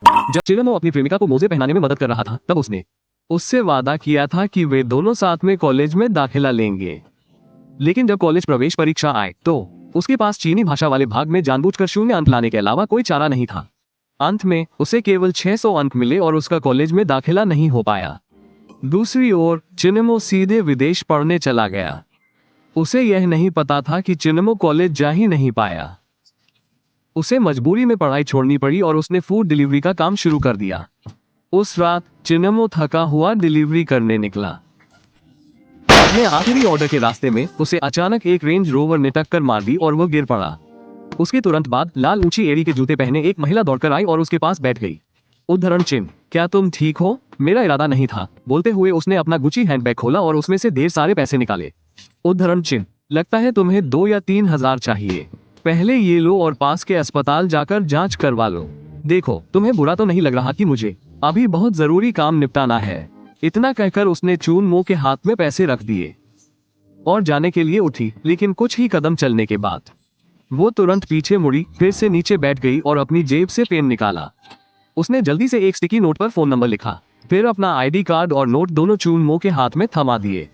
जब चिन्मो अपनी प्रेमिका को मोजे पहनाने में मदद कर रहा था, तब उसने उससे वादा किया था कि वे दोनों साथ में कॉलेज में दाखिला लेंगे। लेकिन जब कॉलेज प्रवेश परीक्षा आए तो उसके पास चीनी भाषा वाले भाग में जानबूझकर शून्य अंक लाने के अलावा कोई चारा नहीं था। अंत में उसे केवल 600 अंक मिले और उसका कॉलेज में दाखिला नहीं हो पाया। दूसरी ओर चिन्मो सीधे विदेश पढ़ने चला गया। उसे यह नहीं पता था कि चिन्मो कॉलेज जा ही नहीं पाया। उसे मजबूरी में पढ़ाई छोड़नी पड़ी और उसने फूड डिलीवरी का काम शुरू कर दिया। उस रात चिन्मो थका हुआ डिलीवरी करने निकला। अपने आखिरी ऑर्डर के रास्ते में उसे अचानक एक रेंज रोवर ने टक्कर मार दी और वह गिर पड़ा। उसके तुरंत बाद लाल ऊंची एड़ी के जूते पहने एक महिला दौड़कर आई और उसके पास बैठ गई। उद्धरण चिन्ह, क्या तुम ठीक हो? मेरा इरादा नहीं था। बोलते हुए उसने अपना गुची हैंडबैग खोला और उसमें से ढेर सारे पैसे निकाले। उद्धरण चिन्ह, लगता है तुम्हें 2 या 3 हजार चाहिए। पहले ये लो और पास के अस्पताल जाकर जांच करवा लो। देखो, तुम्हें बुरा तो नहीं लग रहा कि मुझे अभी बहुत जरूरी काम निपटाना है। इतना कहकर उसने चुनमो के हाथ में पैसे रख दिए और जाने के लिए उठी। लेकिन कुछ ही कदम चलने के बाद वो तुरंत पीछे मुड़ी, फिर से नीचे बैठ गई और अपनी जेब से पेन निकाला। उसने जल्दी से एक स्टिकी नोट पर फोन नंबर लिखा, फिर अपना आईडी कार्ड और नोट दोनों चुनमो के हाथ में थमा दिए।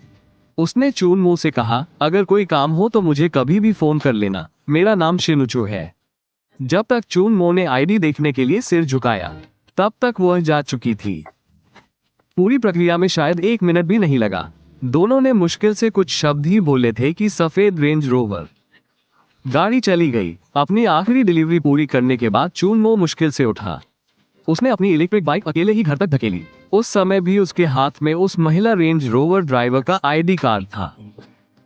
उसने चुनमो से कहा, अगर कोई काम हो तो मुझे कभी भी फोन कर लेना। मेरा नाम शिनुचो है। जब तक चुनमो ने आईडी देखने के लिए सिर झुकाया, तब तक वह जा चुकी थी। पूरी प्रक्रिया में शायद 1 मिनट भी नहीं लगा। दोनों ने मुश्किल से कुछ शब्द ही बोले थे कि सफेद रेंज रोवर गाड़ी चली गई। अपनी आखिरी डिलीवरी पूरी करने के बाद चुनमो मुश्किल से उठा। उसने अपनी इलेक्ट्रिक बाइक अकेले ही घर तक धकेली। उस समय भी उसके हाथ में उस महिला रेंज रोवर ड्राइवर का आईडी कार्ड था।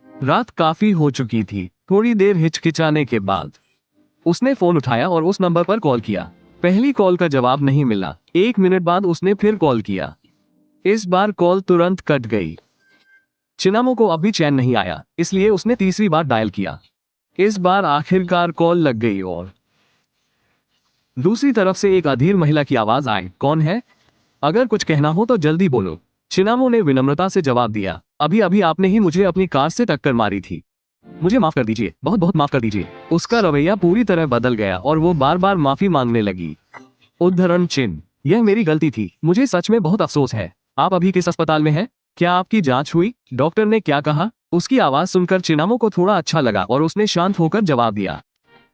रात काफी हो चुकी थी। थोड़ी देर हिचकिचाने के बाद उसने फोन उठाया और उस नंबर पर कॉल किया। पहली कॉल का जवाब नहीं मिला। 1 मिनट बाद उसने फिर कॉल किया। इस बार कॉल तुरंत कट गई। चिन्मो को अभी चैन नहीं आया, इसलिए उसने तीसरी बार डायल किया। इस बार आखिरकार कॉल लग गई और दूसरी तरफ से एक अधीर महिला की आवाज आई, कौन है? अगर कुछ कहना हो तो जल्दी बोलो। चिन्मो ने विनम्रता से जवाब दिया, अभी अभी आपने ही मुझे अपनी कार से टक्कर मारी थी। मुझे माफ कर दीजिए, बहुत बहुत माफ कर दीजिए। उसका रवैया पूरी तरह बदल गया और वो बार बार माफी मांगने लगी। उद्धरण चिन्ह, यह मेरी गलती थी। मुझे सच में बहुत अफसोस है। आप अभी किस अस्पताल में हैं? क्या आपकी जांच हुई? डॉक्टर ने क्या कहा? उसकी आवाज सुनकर चिन्मो को थोड़ा अच्छा लगा और उसने शांत होकर जवाब दिया,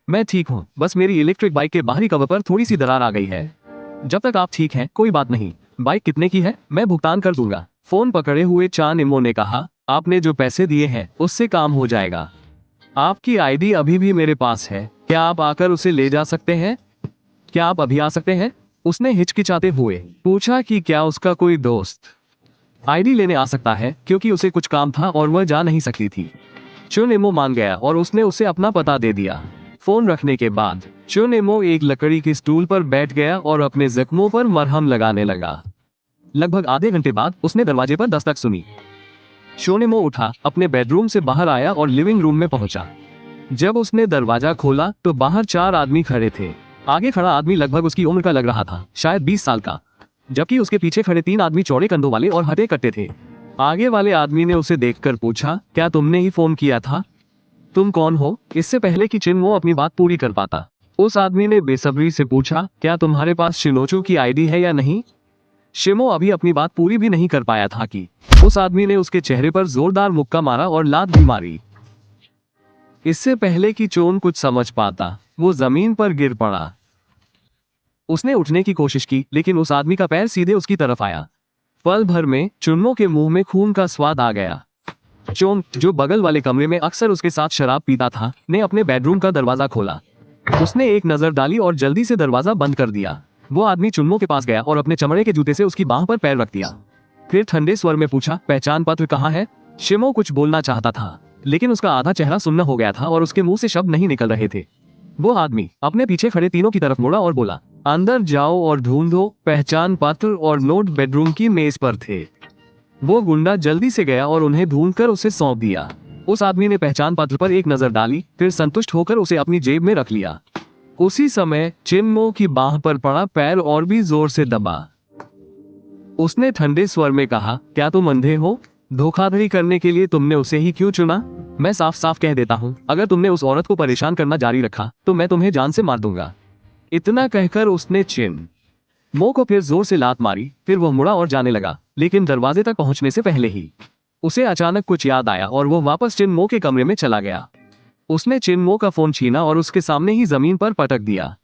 मैं ठीक हूँ, बस मेरी इलेक्ट्रिक बाइक के बाहरी कवर पर थोड़ी सी दरार आ गई है। जब तक आप ठीक हैं कोई बात नहीं। बाइक कितने की है? मैं भुगतान कर दूंगा। फोन पकड़े हुए चानिमो ने कहा, आपने जो पैसे दिए हैं उससे काम हो जाएगा। आपकी आईडी अभी भी मेरे पास है। क्या आप आकर उसे ले जा सकते हैं? क्या आप अभी आ सकते हैं? उसने हिचकिचाते हुए पूछा कि क्या उसका कोई दोस्त आईडी लेने आ सकता है, क्योंकि उसे कुछ काम था और वह जा नहीं सकती थी। चुनिमो मान गया और उसने उसे अपना पता दे दिया। फोन रखने के बाद चुनिमो एक लकड़ी के स्टूल पर बैठ गया और अपने जख्मों पर मरहम लगाने लगा। लगभग आधे घंटे बाद उसने दरवाजे पर दस्तक सुनी। चुनिमो उठा, अपने बेडरूम से बाहर आया और लिविंग रूम में पहुंचा। जब उसने दरवाजा खोला तो बाहर 4 आदमी खड़े थे। आगे खड़ा आदमी लगभग उसकी उम्र का लग रहा था, शायद 20 साल का, जबकि उसके पीछे खड़े 3 आदमी चौड़े कंधों वाले और हटे कट्टे थे। आगे वाले आदमी ने उसे देखकर पूछा, क्या तुमने ही फोन किया था? तुम कौन हो? इससे पहले कि चिन्मो अपनी बात पूरी कर पाता, उस आदमी ने बेसब्री से पूछा, क्या तुम्हारे पास शिनोचू की आईडी है या नहीं? शिमो अभी अपनी बात पूरी भी नहीं कर पाया था कि उस आदमी ने उसके चेहरे पर जोरदार मुक्का मारा और लात भी मारी। इससे पहले कि चोन कुछ समझ पाता, वो जमीन पर गिर पड़ा। उसने उठने की कोशिश की, लेकिन उस आदमी का पैर सीधे उसकी तरफ आया। पल भर में चुन्मो के मुंह में खून का स्वाद आ गया। चोंग, जो बगल वाले कमरे में अक्सर उसके साथ शराब पीता था, ने अपने बेडरूम का दरवाजा खोला। उसने एक नजर डाली और जल्दी से दरवाजा बंद कर दिया। वो आदमी चुन्मो के पास गया और अपने चमड़े के जूते से उसकी बाह पर पैर रख दिया। फिर ठंडे स्वर में पूछा, पहचान पत्र कहाँ है? शिमो कुछ बोलना चाहता था, लेकिन उसका आधा चेहरा सुन्न हो गया था और उसके मुंह से शब्द नहीं निकल रहे थे। वो आदमी अपने पीछे खड़े तीनों की तरफ मुड़ा और बोला, अंदर जाओ और ढूंढो। पहचान पत्र और नोट बेडरूम की मेज पर थे। वो गुंडा जल्दी से गया और उन्हें ढूंढकर उसे सौंप दिया। उस आदमी ने पहचान पत्र पर एक नजर डाली, फिर संतुष्ट होकर उसे अपनी जेब में रख लिया। उसी समय चिन्मो की बाह पर पड़ा पैर और भी जोर से दबा। उसने ठंडे स्वर में कहा, क्या तुम अंधे हो? धोखाधड़ी करने के लिए तुमने उसे ही क्यों चुना? मैं साफ साफ कह देता हूँ, अगर तुमने उस औरत को परेशान करना जारी रखा तो मैं तुम्हें जान से मार दूंगा। इतना कहकर उसने मो को फिर जोर से लात मारी, फिर वो मुड़ा और जाने लगा, लेकिन दरवाजे तक पहुंचने से पहले ही उसे अचानक कुछ याद आया और वो वापस चिन मो के कमरे में चला गया। उसने चिन मो का फोन छीना और उसके सामने ही जमीन पर पटक दिया।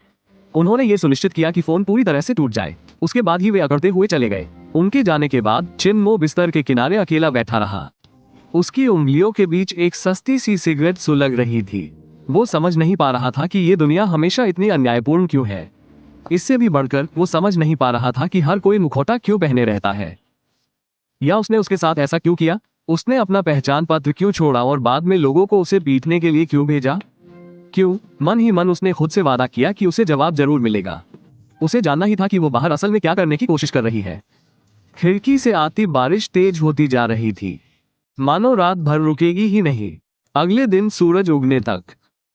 उन्होंने ये सुनिश्चित किया कि फोन पूरी तरह से टूट जाए, उसके बाद ही वे अकड़ते हुए चले गए। उनके जाने के बाद चिन मो बिस्तर के किनारे अकेला बैठा रहा। उसकी उंगलियों के बीच एक सस्ती सी सिगरेट सुलग रही थी। वो समझ नहीं पा रहा था कि ये दुनिया हमेशा इतनी अन्यायपूर्ण क्यों है। इससे भी बढ़कर वो समझ नहीं पा रहा था कि हर कोई मुखौटा क्यों पहने रहता है, या उसने उसके साथ ऐसा क्यों किया। उसने अपना पहचान पत्र क्यों छोड़ा और बाद में लोगों को उसे पीटने के लिए क्यों भेजा। क्यों? मन ही मन उसने खुद से वादा किया कि उसे जवाब जरूर मिलेगा। उसे जानना ही था कि वो बाहर असल में क्या करने की कोशिश कर रही है। खिड़की से आती बारिश तेज होती जा रही थी, मानो रात भर रुकेगी ही नहीं। अगले दिन सूरज उगने तक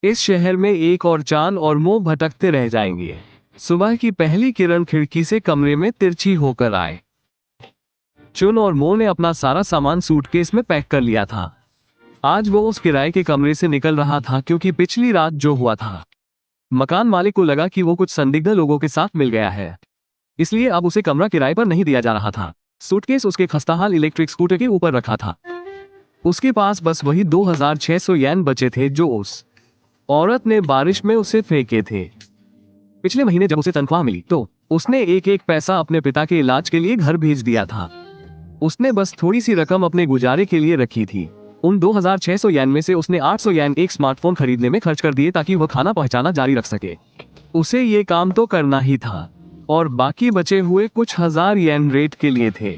इस शहर में एक और चांद और मो भटकते रह जाएंगे। सुबह की पहली किरण खिड़की से कमरे में तिरछी होकर आए। चुन और मो ने अपना सारा सामान सूटकेस में पैक कर लिया था। आज वो उस किराए के कमरे से निकल रहा था क्योंकि पिछली रात जो हुआ था, मकान मालिक को लगा कि वो कुछ संदिग्ध लोगों के साथ मिल गया है, इसलिए अब उसे कमरा किराए पर नहीं दिया जा रहा था। सूटकेस उसके खस्ताहाल इलेक्ट्रिक स्कूटर के ऊपर रखा था। उसके पास बस वही 2600 येन बचे थे जो उस औरत ने बारिश में उसे फेंके थे। पिछले महीने जब उसे तनख्वाह मिली तो उसने एक एक पैसा अपने पिता के इलाज के लिए घर भेज दिया था। उसने बस थोड़ी सी रकम अपने गुजारे के लिए रखी थी। उन 2600 येन में से उसने 800 येन एक स्मार्टफोन खरीदने में खर्च कर दिए ताकि वह खाना पहुंचाना जारी रख सके। उसे ये काम तो करना ही था और बाकी बचे हुए कुछ 1000 येन रेट के लिए थे।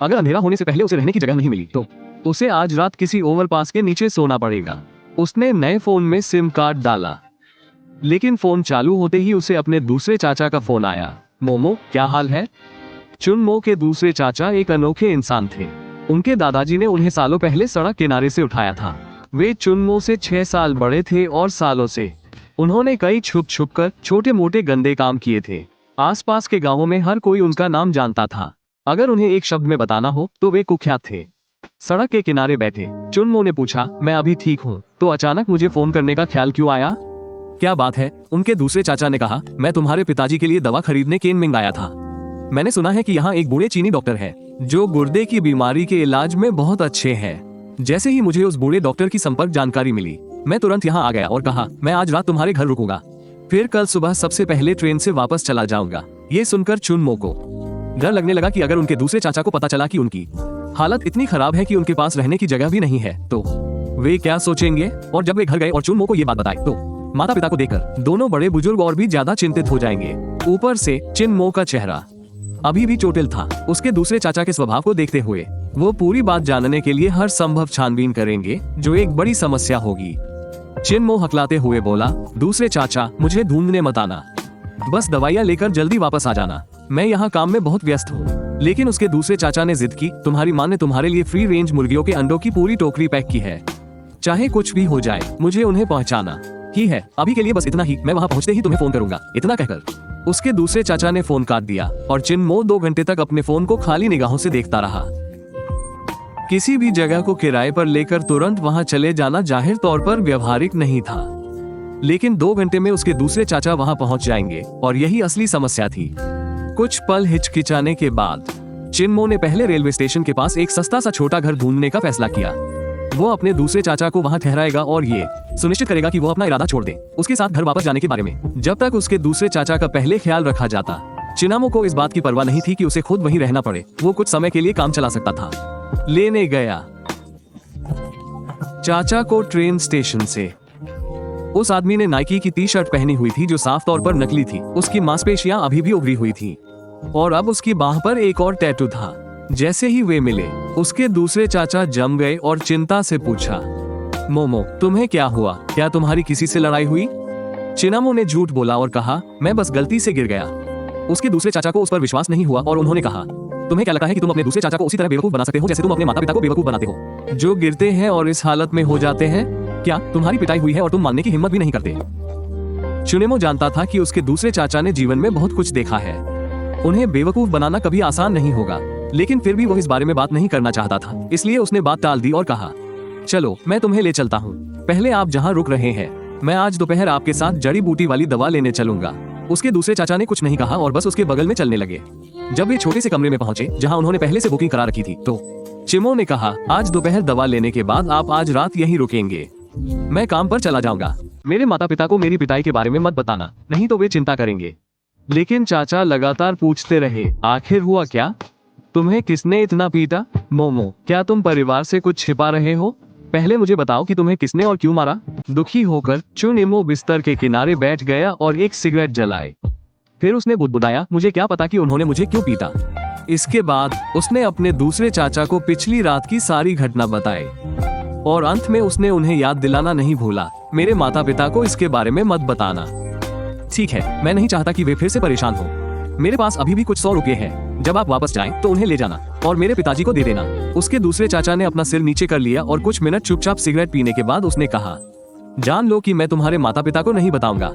अगर अंधेरा होने से पहले उसे रहने की जगह नहीं मिली तो उसे आज रात किसी ओवरपास के नीचे सोना पड़ेगा। उसने नए फोन में सिम कार्ड डाला, लेकिन फोन चालू होते ही उसे अपने दूसरे चाचा का फोन आया। मोमो, क्या हाल है? चुन मो के दूसरे चाचा एक अनोखे इंसान थे। उनके दादाजी ने उन्हें सालों पहले सड़क किनारे से उठाया था। वे चुन मो से 6 साल बड़े थे और सालों से उन्होंने कई छुप छुप कर छोटे मोटे गंदे काम किए थे। आसपास के गांवों में हर कोई उनका नाम जानता था। अगर उन्हें एक शब्द में बताना हो तो वे कुख्यात थे। सड़क के किनारे बैठे चुन मो ने पूछा, मैं अभी ठीक हूँ, तो अचानक मुझे फोन करने का ख्याल क्यों आया? क्या बात है? उनके दूसरे चाचा ने कहा, मैं तुम्हारे पिताजी के लिए दवा खरीदने केनमिंग आया था। मैंने सुना है कि यहाँ एक बूढ़े चीनी डॉक्टर है जो गुर्दे की बीमारी के इलाज में बहुत अच्छे हैं। जैसे ही मुझे उस बूढ़े डॉक्टर की संपर्क जानकारी मिली, मैं तुरंत यहाँ आ गया और कहा, मैं आज रात तुम्हारे घर रुकूंगा, फिर कल सुबह सबसे पहले ट्रेन से वापस चला जाऊंगा। ये सुनकर चुन मो को डर लगने लगा कि अगर उनके दूसरे चाचा को पता चला कि उनकी हालत इतनी खराब है कि उनके पास रहने की जगह भी नहीं है तो वे क्या सोचेंगे। और जब वे घर गए और चुन मो को ये बात बताई तो माता पिता को देखकर दोनों बड़े बुजुर्ग और भी ज्यादा चिंतित हो जाएंगे। ऊपर से चिन मो का चेहरा अभी भी चोटिल था। उसके दूसरे चाचा के स्वभाव को देखते हुए वो पूरी बात जानने के लिए हर संभव छानबीन करेंगे, जो एक बड़ी समस्या होगी। चिन मो हकलाते हुए बोला, दूसरे चाचा, मुझे ढूंढने मत आना, बस दवाइयाँ लेकर जल्दी वापस आ जाना, मैं यहाँ काम में बहुत व्यस्त हूँ। लेकिन उसके दूसरे चाचा ने जिद की, तुम्हारी माँ ने तुम्हारे लिए फ्री रेंज मुर्गियों के अंडों की पूरी टोकरी पैक की है, चाहे कुछ भी हो जाए मुझे उन्हें पहुँचाना ही है। अभी के लिए बस इतना ही, मैं वहाँ पहुँचते ही तुम्हें फोन करूंगा। इतना कहकर उसके दूसरे चाचा ने फोन काट दिया और चिन मो 2 घंटे तक अपने फोन को खाली निगाहों से देखता रहा। किसी भी जगह को किराए पर लेकर तुरंत वहां चले जाना जाहिर तौर पर व्यवहारिक नहीं था, लेकिन 2 घंटे में उसके दूसरे चाचा वहां पहुंच जाएंगे और यही असली समस्या थी। कुछ पल हिचकिचाने के बाद चिन मो ने पहले रेलवे स्टेशन के पास एक सस्ता सा छोटा घर ढूंढने का फैसला किया। वो अपने दूसरे चाचा को वहां ठहराएगा और ये सुनिश्चित करेगा कि वो अपना इरादा छोड़ दे उसके साथ घर वापस जाने के बारे में। जब तक उसके दूसरे चाचा का पहले ख्याल रखा जाता, चिनामो को इस बात की परवाह नहीं थी कि उसे खुद वहीं रहना पड़े। वो कुछ समय के लिए काम चला सकता था। लेने गया चाचा को ट्रेन स्टेशन से। उस आदमी ने नाइकी की टी-शर्ट पहनी हुई थी जो साफ तौर पर नकली थी। उसकी मांसपेशियां अभी भी उभरी हुई थी और अब उसकी बाह पर एक और टैटू था। जैसे ही वे मिले, उसके दूसरे चाचा जम गए और चिंता से पूछा, मोमो, तुम्हें क्या हुआ? क्या तुम्हारी किसी से लड़ाई हुई? चिनामो ने झूठ बोला और कहा, मैं बस गलती से गिर गया। उसके दूसरे चाचा को उस पर विश्वास नहीं हुआ और उन्होंने कहा, तुम्हें क्या लगता है कि तुम अपने दूसरे चाचा को उसी तरह बेवकूफ बना सकते हो जैसे तुम अपने माता पिता को बेवकूफ बनाते हो, जो गिरते हैं और इस हालत में हो जाते हैं? क्या तुम्हारी पिटाई हुई है और तुम मानने की हिम्मत भी नहीं करते? चिनेमो जानता था कि उसके दूसरे चाचा ने जीवन में बहुत कुछ देखा है। उन्हें बेवकूफ बनाना कभी आसान नहीं होगा, लेकिन फिर भी वो इस बारे में बात नहीं करना चाहता था। इसलिए उसने बात टाल दी और कहा, चलो मैं तुम्हें ले चलता हूँ। पहले आप जहाँ रुक रहे हैं, मैं आज दोपहर आपके साथ जड़ी बूटी वाली दवा लेने चलूंगा। उसके दूसरे चाचा ने कुछ नहीं कहा और बस उसके बगल में चलने लगे। जब वे छोटे से कमरे में पहुंचे जहां उन्होंने पहले से बुकिंग करा रखी थी, तो चिमो ने कहा, आज दोपहर दवा लेने के बाद आप आज रात यहीं रुकेंगे, मैं काम पर चला जाऊंगा। मेरे माता पिता को मेरी पिटाई के बारे में मत बताना, नहीं तो वे चिंता करेंगे। लेकिन चाचा लगातार पूछते रहे, आखिर हुआ क्या? तुम्हें किसने इतना पीटा? मोमो, क्या तुम परिवार से कुछ छिपा रहे हो? पहले मुझे बताओ कि तुम्हें किसने और क्यों मारा? दुखी होकर चुनिमो बिस्तर के किनारे बैठ गया और एक सिगरेट जलाए। फिर उसने बुदबुदाया, मुझे क्या पता कि उन्होंने मुझे क्यों पीटा। इसके बाद उसने अपने दूसरे चाचा को पिछली रात की सारी घटना बताई और अंत में उसने उन्हें याद दिलाना नहीं भूला, मेरे माता पिता को इसके बारे में मत बताना। ठीक है, मैं नहीं चाहता कि वे फिर से परेशान हो। मेरे पास अभी भी कुछ 100 रुपए हैं, जब आप वापस जाएं तो उन्हें ले जाना और मेरे पिताजी को दे देना। उसके दूसरे चाचा ने अपना सिर नीचे कर लिया और कुछ मिनट चुपचाप सिगरेट पीने के बाद उसने कहा, जान लो कि मैं तुम्हारे माता पिता को नहीं बताऊंगा।